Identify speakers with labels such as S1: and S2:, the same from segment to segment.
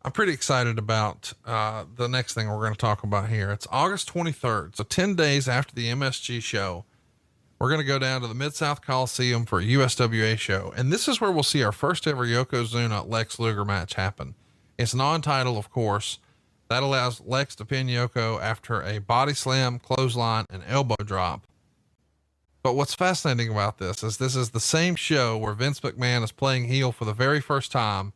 S1: I'm pretty excited about the next thing we're going to talk about here. It's August 23rd. So 10 days after the MSG show, we're going to go down to the Mid-South Coliseum for a USWA show. And this is where we'll see our first ever Yokozuna Lex Luger match happen. It's non-title, of course. That allows Lex to pin Yoko after a body slam, clothesline, and elbow drop. But what's fascinating about this is the same show where Vince McMahon is playing heel for the very first time,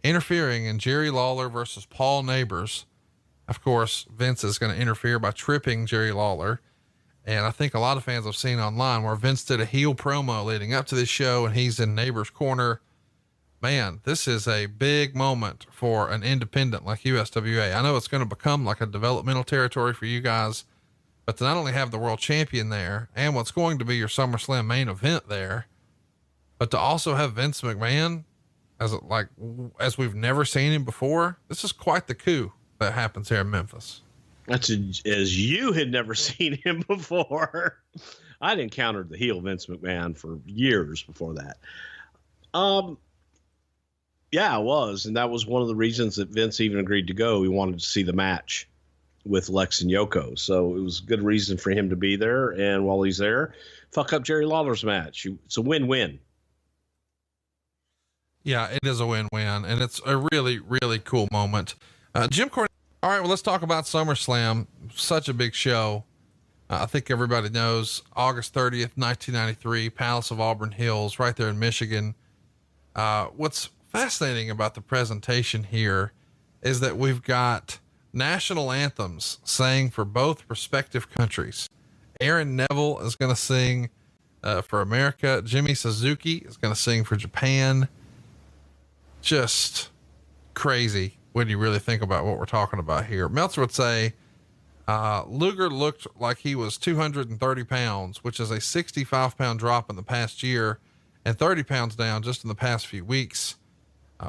S1: interfering in Jerry Lawler versus Paul Neighbors. Of course, Vince is going to interfere by tripping Jerry Lawler. And I think a lot of fans have seen online where Vince did a heel promo leading up to this show and he's in Neighbors' corner. Man, this is a big moment for an independent like USWA. I know it's going to become like a developmental territory for you guys, but to not only have the world champion there and what's going to be your SummerSlam main event there, but to also have Vince McMahon as we've never seen him before. This is quite the coup that happens here in Memphis.
S2: That's as you had never seen him before. I'd encountered the heel Vince McMahon for years before that. Yeah, it was. And that was one of the reasons that Vince even agreed to go. He wanted to see the match with Lex and Yoko. So it was a good reason for him to be there. And while he's there, fuck up Jerry Lawler's match. It's a win-win.
S1: Yeah, it is a win-win, and it's a really, really cool moment. Jim Cornette. All right, well, let's talk about SummerSlam. Such a big show. I think everybody knows August 30th, 1993, Palace of Auburn Hills, right there in Michigan. What's fascinating about the presentation here is that we've got national anthems sang for both respective countries. Aaron Neville is going to sing for America. Jimmy Suzuki is going to sing for Japan. Just crazy when you really think about what we're talking about here. Meltzer would say, Luger looked like he was 230 pounds, which is a 65-pound drop in the past year and 30 pounds down just in the past few weeks.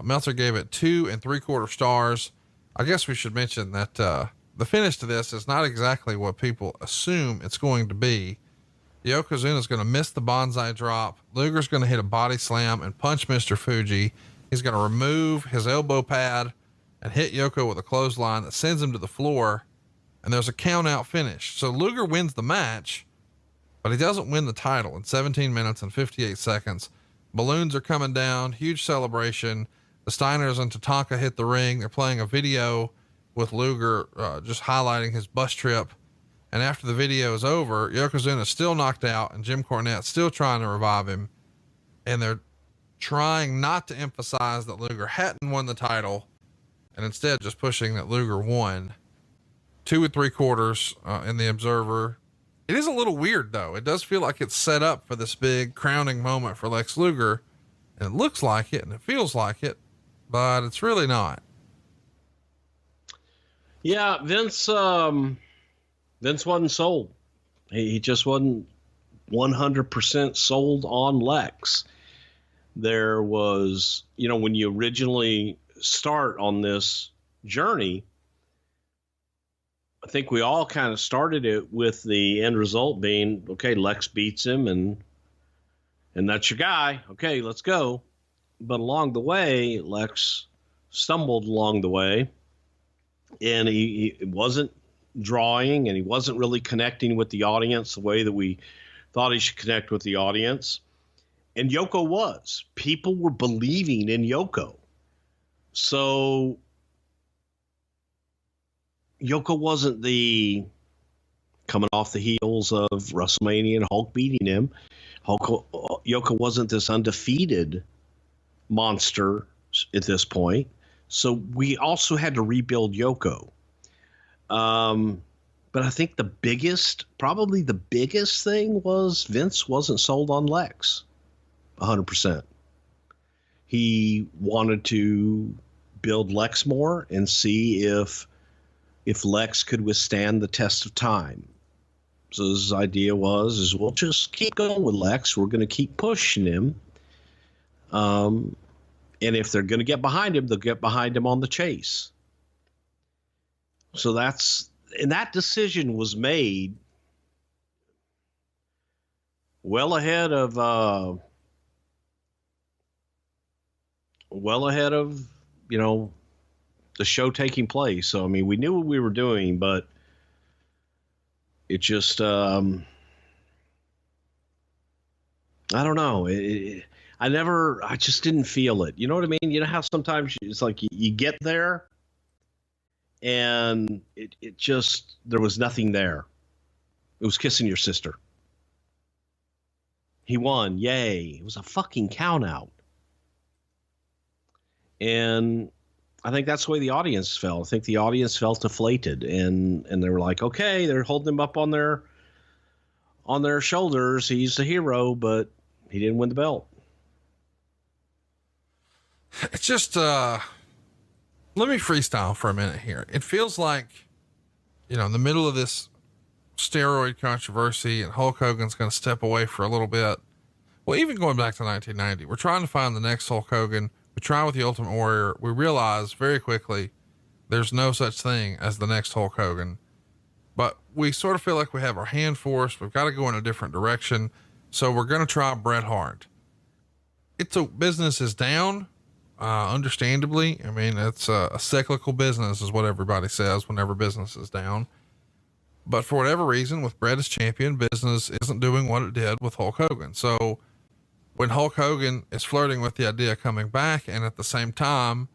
S1: Meltzer gave it 2 3/4 stars. I guess we should mention that, the finish to this is not exactly what people assume it's going to be. Yokozuna is going to miss the bonsai drop. Luger's going to hit a body slam and punch Mr. Fuji. He's going to remove his elbow pad and hit Yoko with a clothesline that sends him to the floor. And there's a count out finish. So Luger wins the match, but he doesn't win the title in 17 minutes and 58 seconds. Balloons are coming down, huge celebration. The Steiners and Tatanka hit the ring. They're playing a video with Luger, just highlighting his bus trip. And after the video is over, Yokozuna is still knocked out and Jim Cornette still trying to revive him. And they're trying not to emphasize that Luger hadn't won the title and instead just pushing that Luger won. 2 3/4 in the Observer. It is a little weird though. It does feel like it's set up for this big crowning moment for Lex Luger, and it looks like it and it feels like it, but it's really not.
S2: Yeah. Vince wasn't sold. He just wasn't 100% sold on Lex. There was, when you originally start on this journey, I think we all kind of started it with the end result being, okay, Lex beats him and that's your guy. Okay, let's go. But along the way, Lex stumbled along the way and he wasn't drawing and he wasn't really connecting with the audience the way that we thought he should connect with the audience. And Yoko was. People were believing in Yoko. So Yoko wasn't the coming off the heels of WrestleMania and Hulk beating him. Yoko wasn't this undefeated monster at this point. So we also had to rebuild Yoko. But I think probably the biggest thing was Vince wasn't sold on Lex 100%. He wanted to build Lex more and see if Lex could withstand the test of time. So his idea was we'll just keep going with Lex. We're going to keep pushing him. And if they're going to get behind him, they'll get behind him on the chase. So that decision was made well ahead of the show taking place. So, I mean, we knew what we were doing, but it just, I don't know. I just didn't feel it. You know what I mean? You know how sometimes it's like you get there and it just, there was nothing there. It was kissing your sister. He won. Yay. It was a fucking count out. And I think that's the way the audience felt. I think the audience felt deflated, and they were like, okay, they're holding him up on their shoulders. He's the hero, but he didn't win the belt.
S1: It's just, let me freestyle for a minute here. It feels like, in the middle of this steroid controversy and Hulk Hogan's going to step away for a little bit. Well, even going back to 1990, we're trying to find the next Hulk Hogan. We try with the Ultimate Warrior. We realize very quickly there's no such thing as the next Hulk Hogan, but we sort of feel like we have our hand forced. We've got to go in a different direction. So we're going to try Bret Hart. Business is down. Understandably. I mean, it's a cyclical business is what everybody says whenever business is down. But for whatever reason, with Bret as champion, business isn't doing what it did with Hulk Hogan. So when Hulk Hogan is flirting with the idea of coming back, and at the same time,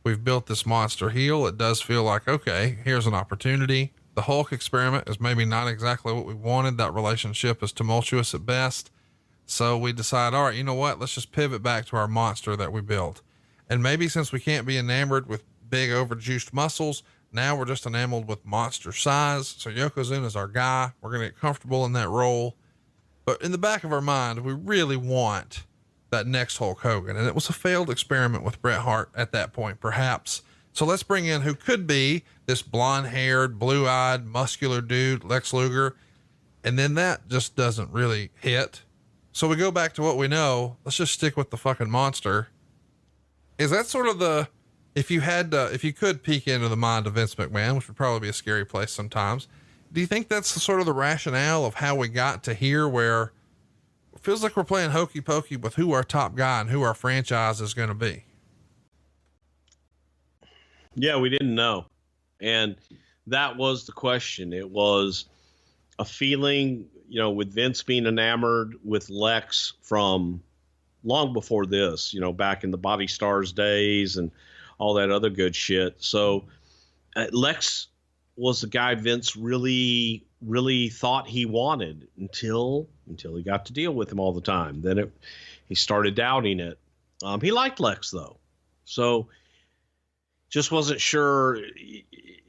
S1: we've built this monster heel, it does feel like, okay, here's an opportunity. The Hulk experiment is maybe not exactly what we wanted. That relationship is tumultuous at best. So we decide, all right, you know what? Let's just pivot back to our monster that we built. And maybe since we can't be enamored with big overjuiced muscles, now we're just enamored with monster size. So Yokozuna is our guy. We're going to get comfortable in that role. But in the back of our mind, we really want that next Hulk Hogan. And it was a failed experiment with Bret Hart at that point, perhaps. So let's bring in who could be this blonde haired, blue eyed, muscular dude, Lex Luger. And then that just doesn't really hit. So we go back to what we know. Let's just stick with the fucking monster. Is that sort of if you could peek into the mind of Vince McMahon, which would probably be a scary place sometimes, do you think that's sort of the rationale of how we got to here, where it feels like we're playing hokey pokey with who our top guy and who our franchise is going to be?
S2: Yeah, we didn't know. And that was the question. It was a feeling, with Vince being enamored with Lex from long before this, back in the Body Stars days and all that other good shit. So Lex was the guy Vince really, really thought he wanted until he got to deal with him all the time. Then he started doubting it. He liked Lex though. So just wasn't sure.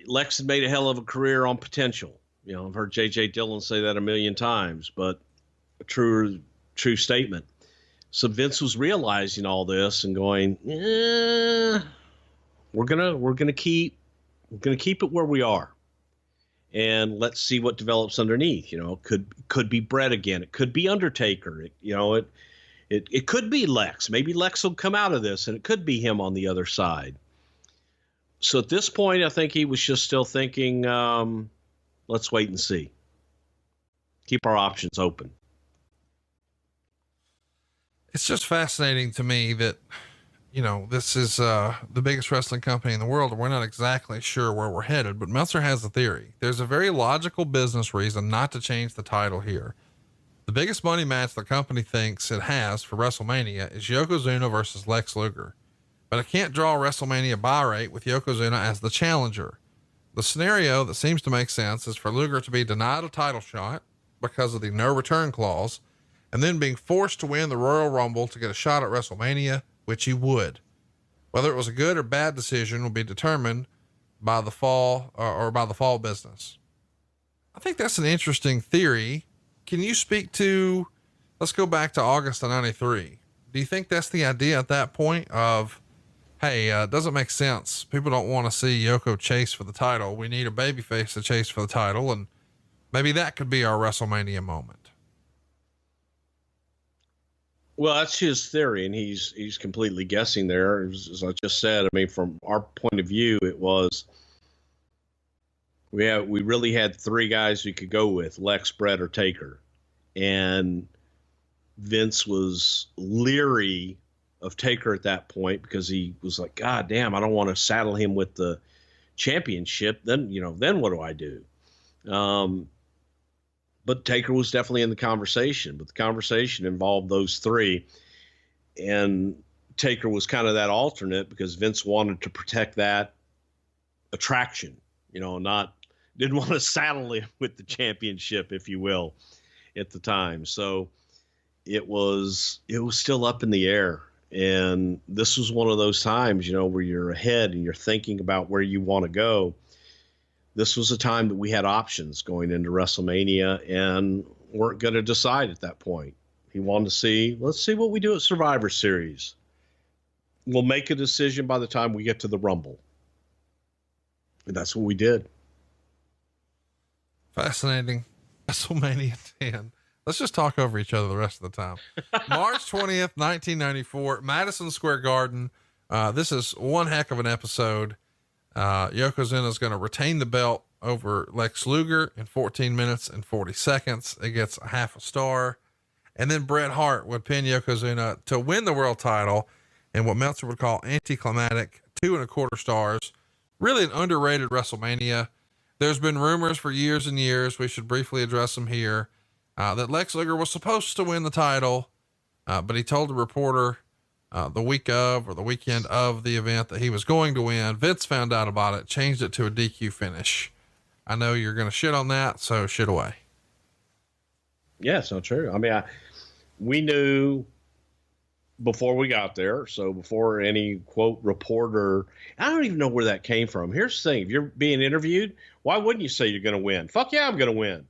S2: Lex had made a hell of a career on potential. I've heard J.J. Dillon say that a million times, but a true statement. So Vince was realizing all this and going, we're gonna keep it where we are, and let's see what develops underneath. Could be Bret again. It could be Undertaker. It could be Lex. Maybe Lex will come out of this, and it could be him on the other side. So at this point, I think he was just still thinking, let's wait and see. Keep our options open.
S1: It's just fascinating to me that, this is the biggest wrestling company in the world, and we're not exactly sure where we're headed, but Meltzer has a theory. There's a very logical business reason not to change the title here. The biggest money match the company thinks it has for WrestleMania is Yokozuna versus Lex Luger, but it can't draw a WrestleMania buy rate with Yokozuna as the challenger. The scenario that seems to make sense is for Luger to be denied a title shot because of the no return clause, and then being forced to win the Royal Rumble to get a shot at WrestleMania, which he would. Whether it was a good or bad decision will be determined by the fall or by the fall business. I think that's an interesting theory. Can you speak to, let's go back to August of 93. Do you think that's the idea at that point of, hey, it doesn't make sense. People don't want to see Yoko chase for the title. We need a babyface to chase for the title. And maybe that could be our WrestleMania moment.
S2: Well, that's his theory, and he's completely guessing there. As I just said, I mean, from our point of view, it was we really had three guys we could go with: Lex, Bret, or Taker, and Vince was leery of Taker at that point, because he was like, God damn, I don't want to saddle him with the championship. Then, then what do I do? But Taker was definitely in the conversation, but the conversation involved those three. And Taker was kind of that alternate because Vince wanted to protect that attraction, didn't want to saddle him with the championship, if you will, at the time. So it was still up in the air. And this was one of those times, where you're ahead and you're thinking about where you want to go. This was a time that we had options going into WrestleMania and weren't going to decide at that point. He wanted to let's see what we do at Survivor Series. We'll make a decision by the time we get to the Rumble. And that's what we did.
S1: Fascinating. WrestleMania 10. Let's just talk over each other the rest of the time. March 20th, 1994, Madison Square Garden. This is one heck of an episode. Yokozuna is going to retain the belt over Lex Luger in 14 minutes and 40 seconds. It gets a half a star. And then Bret Hart would pin Yokozuna to win the world title in what Meltzer would call anticlimactic 2.25 stars. Really an underrated WrestleMania. There's been rumors for years and years. We should briefly address them here. That Lex Luger was supposed to win the title. But he told the reporter, the week of or the weekend of the event that he was going to win. Vince found out about it, changed it to a DQ finish. I know you're going to shit on that, so shit away.
S2: Yeah, it's not true. I mean, we knew before we got there. So before any quote reporter, I don't even know where that came from. Here's the thing. If you're being interviewed, why wouldn't you say you're going to win? Fuck yeah, I'm going to win.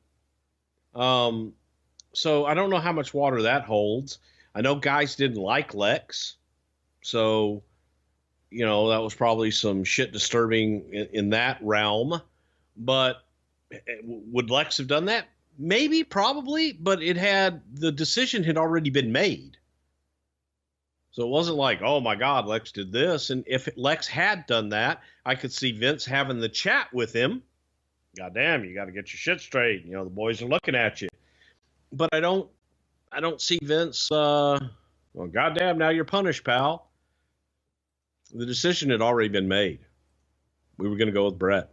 S2: So I don't know how much water that holds. I know guys didn't like Lex. So, that was probably some shit disturbing in that realm, but would Lex have done that? Maybe, probably, but the decision had already been made. So it wasn't like, oh my God, Lex did this. And if Lex had done that, I could see Vince having the chat with him. God damn, you got to get your shit straight. The boys are looking at you. But I don't see Vince, well, goddamn, now you're punished, pal. The decision had already been made. We were going to go with Bret.